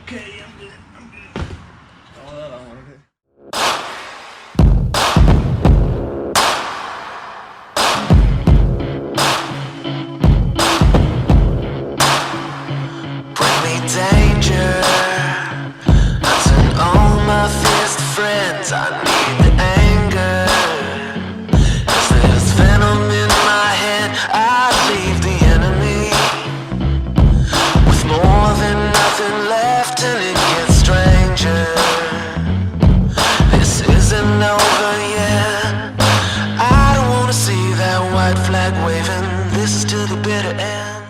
Okay, I'm good. Oh, that I don't want to do. Bring me danger. I turn all my fears to friends. I need the anger. 'Cause there's venom in my head. I leave the enemy with more than nothing left, and it gets stranger. This isn't over yet. I don't wanna see that white flag waving. This is to the bitter end.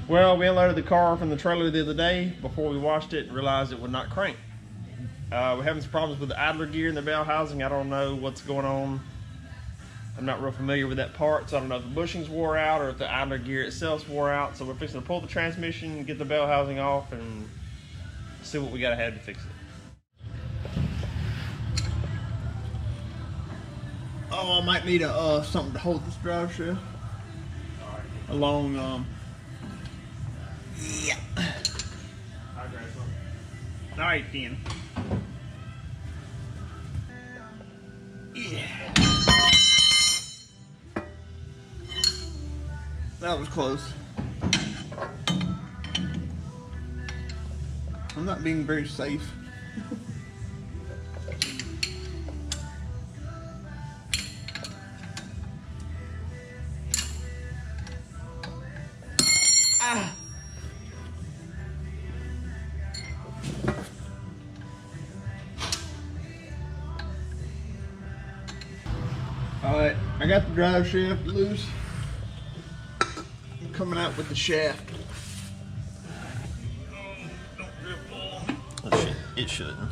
Well, we unloaded the car from the trailer the other day. Before we washed it, realized it would not crank. We're having some problems with the idler gear in the bell housing. I don't know what's going on. I'm not real familiar with that part, so I don't know if the bushings wore out or if the idler gear itself wore out. So we're fixing to pull the transmission, get the bell housing off, and see what we gotta have to fix it. Oh, I might need a something to hold this drive shaft along. Yeah. I'll grab some. All right, then. Yeah. That was close. I'm not being very safe. Ah. Alright, I got the drive shaft loose. I'm coming out with the shaft. Don't drip all. It shouldn't.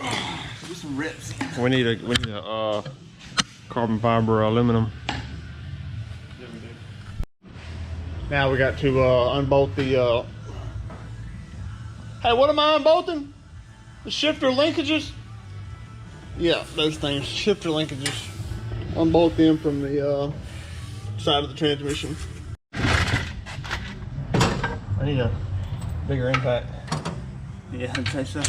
Get some rips in. We need a carbon fiber aluminum. Now we got to unbolt the hey, what am I unbolting? The shifter linkages? Yeah, those things, shifter linkages. Unbolt them from the side of the transmission. I need a bigger impact. Yeah, I'd say so.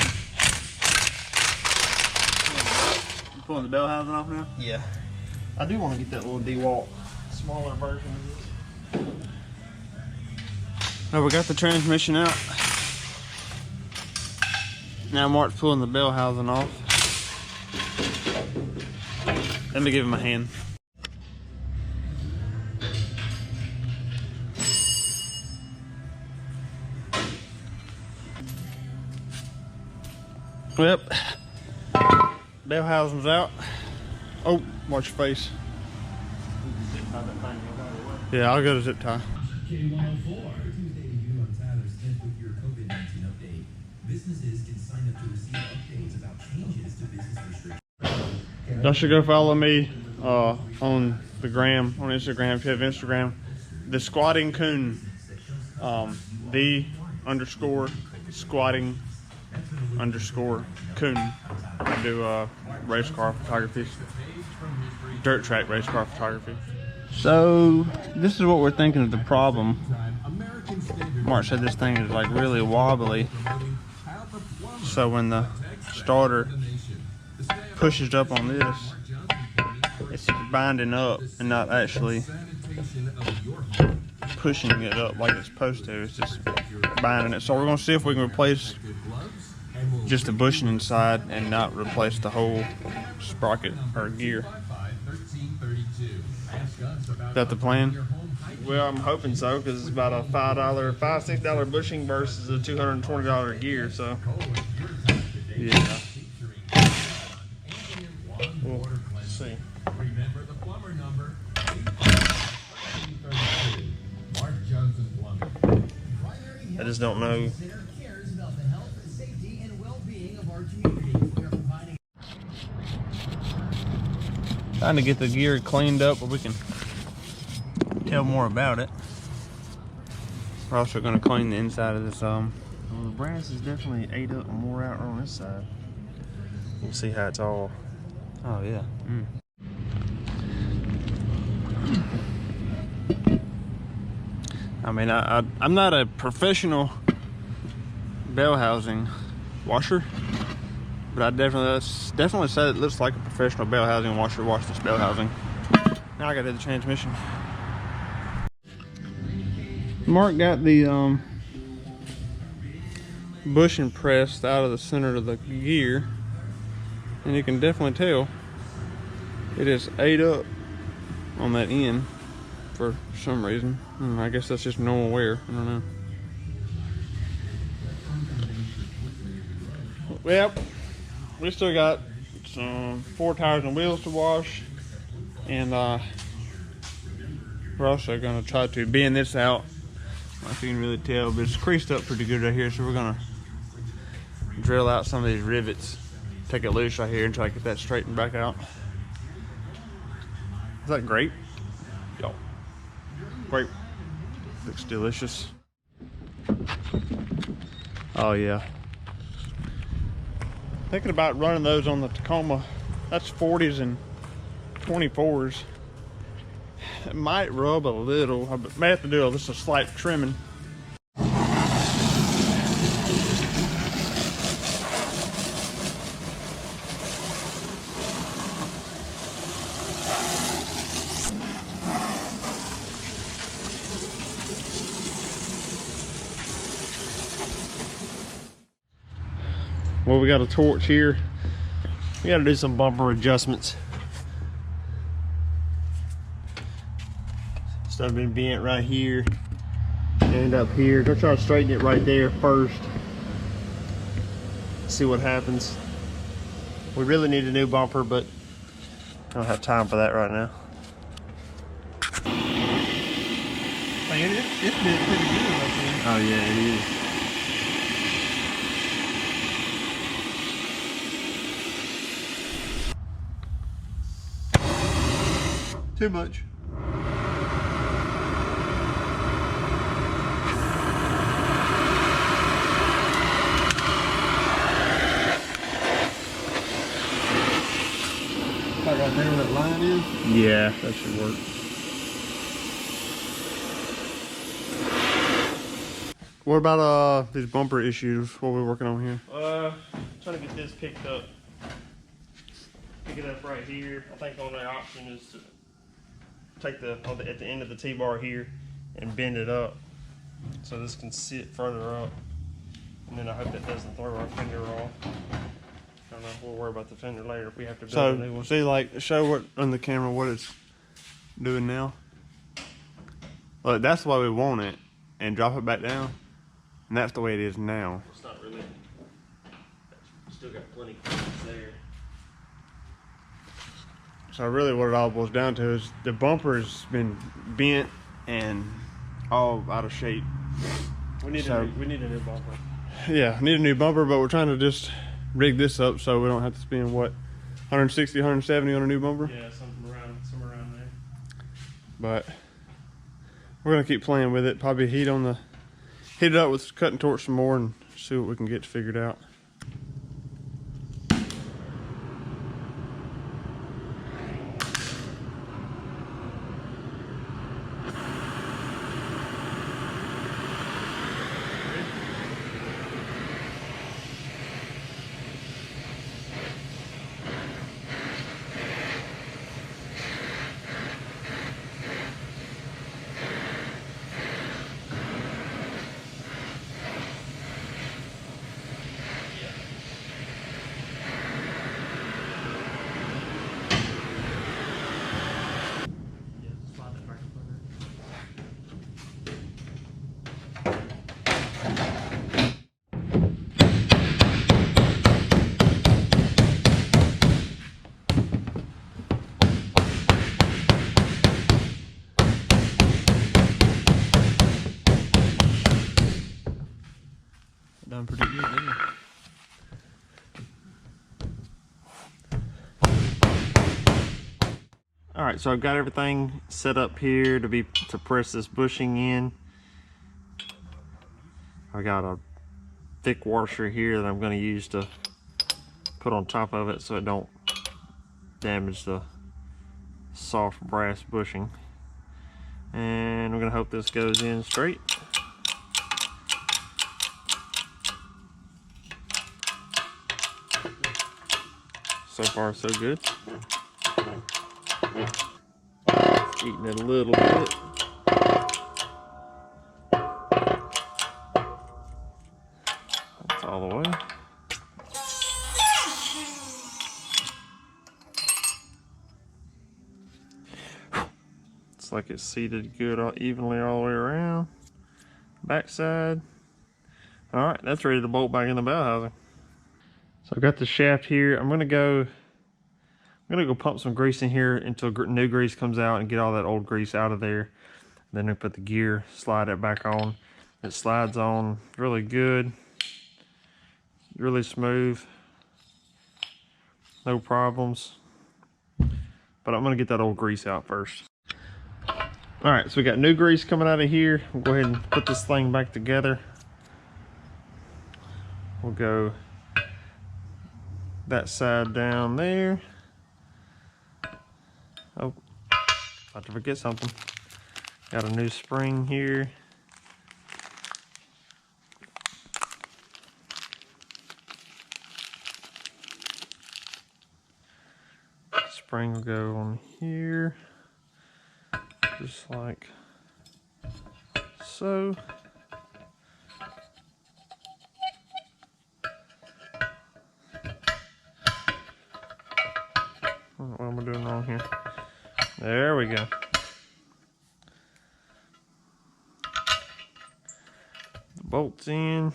You pulling the bell housing off now? Yeah. I do want to get that little DeWalt smaller version of this. Oh, we got the transmission out. Now Mark's pulling the bell housing off. Let me give him a hand. Yep. Bell housing's out. Oh, watch your face. Yeah, I'll go to zip tie. K104. Businesses can sign up to receive updates about changes to business restrictions. Y'all should go follow me on the gram, on Instagram if you have Instagram. The Squatting Coon. _squatting _coon. I do race car photography, dirt track race car photography. So this is what we're thinking of the problem. Mark said this thing is like really wobbly. So when the starter pushes up on this, it's binding up and not actually pushing it up like it's supposed to. It's just binding it. So we're going to see if we can replace just the bushing inside and not replace the whole sprocket or gear. Is that the plan? Well, I'm hoping so, because it's about a $5-$6 bushing versus a $220 gear, so yeah. We'll see. Remember the plumber number. Mark Johnson Plumbing. I just don't know. Cares about the health, safety, and well-being of our community. We are providing. Trying to get the gear cleaned up where we can tell more about it. We're also going to clean the inside of this. Well, the brass is definitely ate up and wore out on this side. We'll see how it's all Oh yeah. I mean, I'm not a professional bell housing washer, but I definitely say it looks like a professional bell housing washer washed this bell housing. Now I gotta do the transmission. Mark got the bushing pressed out of the center of the gear, and you can definitely tell it is ate up on that end for some reason. I guess that's just normal wear. I don't know. Well, we still got some 4 tires and wheels to wash, and we're also gonna try to bend this out. I don't know if you can really tell, but it's creased up pretty good right here, so we're gonna drill out some of these rivets, take it loose right here, and try to get that straightened back out. Is that grape? Yo, grape. Looks delicious. Oh yeah. Thinking about running those on the Tacoma. That's 40s and 24s. It might rub a little. I may have to do just a slight trimming. Well, we got a torch here. We got to do some bumper adjustments. Stuff been bent right here and up here. Go try to straighten it right there first. See what happens. We really need a new bumper, but I don't have time for that right now. Man, it's been pretty good right there. Oh yeah, it is. Too much. Right there where that line is? Yeah, that should work. What about these bumper issues? What we're working on here? Trying to get this picked up. Pick it up right here. I think the only option is to take at the end of the T-bar here and bend it up so this can sit further up. And then I hope that doesn't throw our fender off. I don't know, we'll worry about the fender later if we have to build a new one. See, like, show what on the camera what it's doing now. Look, that's the way we want it, and drop it back down, and that's the way it is now. It's not really, still got plenty of clearance there. So really what it all boils down to is the bumper has been bent and all out of shape. We need a new bumper. Yeah, need a new bumper, but we're trying to just rig this up so we don't have to spend, what, 160, 170 on a new bumper? Yeah, somewhere around there. But we're gonna keep playing with it. Probably heat it up with cutting torch some more and see what we can get figured out. Done pretty good, didn't it? All right, so I've got everything set up here to press this bushing in. I got a thick washer here that I'm going to use to put on top of it so it don't damage the soft brass bushing. And we're gonna hope this goes in straight. So far so good. Eating it a little bit. That's all the way. Looks like it's seated good evenly all the way around. Backside. Alright, that's ready to bolt back in the bell housing. So I've got the shaft here. I'm gonna go pump some grease in here until new grease comes out and get all that old grease out of there. Then we put the gear, slide it back on. It slides on really good, really smooth, no problems. But I'm gonna get that old grease out first. All right, so we got new grease coming out of here. We'll go ahead and put this thing back together. We'll go that side down there. Oh, about to forget something. Got a new spring here. Spring will go on here, just like so. What am I doing wrong here? There we go. The bolts in.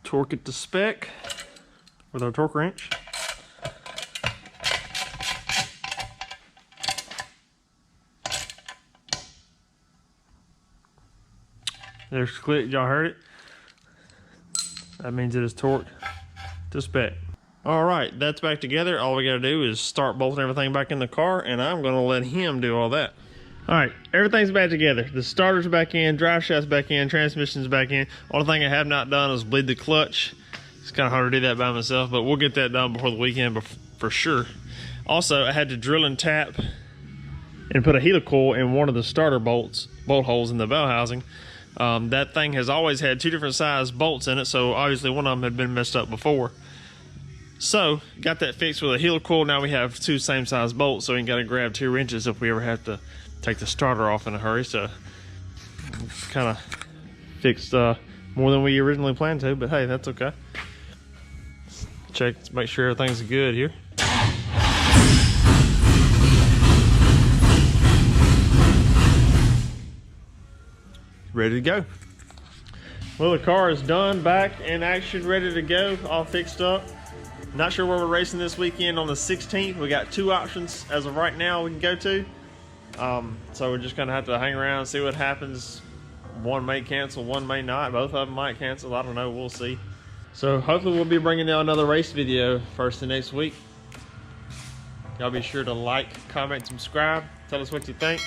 Torque it to spec with our torque wrench. There's the click, y'all heard it? That means it is torqued to spec. All right, that's back together. All we gotta do is start bolting everything back in the car, and I'm gonna let him do all that. All right, everything's back together. The starter's back in, drive shaft's back in, transmission's back in. Only thing I have not done is bleed the clutch. It's kind of hard to do that by myself, but we'll get that done before the weekend for sure. Also, I had to drill and tap and put a helicoil in one of the starter bolt holes in the bell housing. That thing has always had two different size bolts in it, so obviously one of them had been messed up before. So, got that fixed with a helicoil. Now we have two same size bolts, so we ain't got to grab 2 wrenches if we ever have to take the starter off in a hurry. So, kind of fixed more than we originally planned to, but hey, that's okay. Check, make sure everything's good here. Ready to go. Well, the car is done, back in action, ready to go, all fixed up. Not sure where we're racing this weekend on the 16th. We got 2 options as of right now we can go to. So we're just gonna have to hang around and see what happens. One may cancel, one may not. Both of them might cancel, I don't know, we'll see. So hopefully we'll be bringing you another race video first of next week. Y'all be sure to like, comment, subscribe, tell us what you think.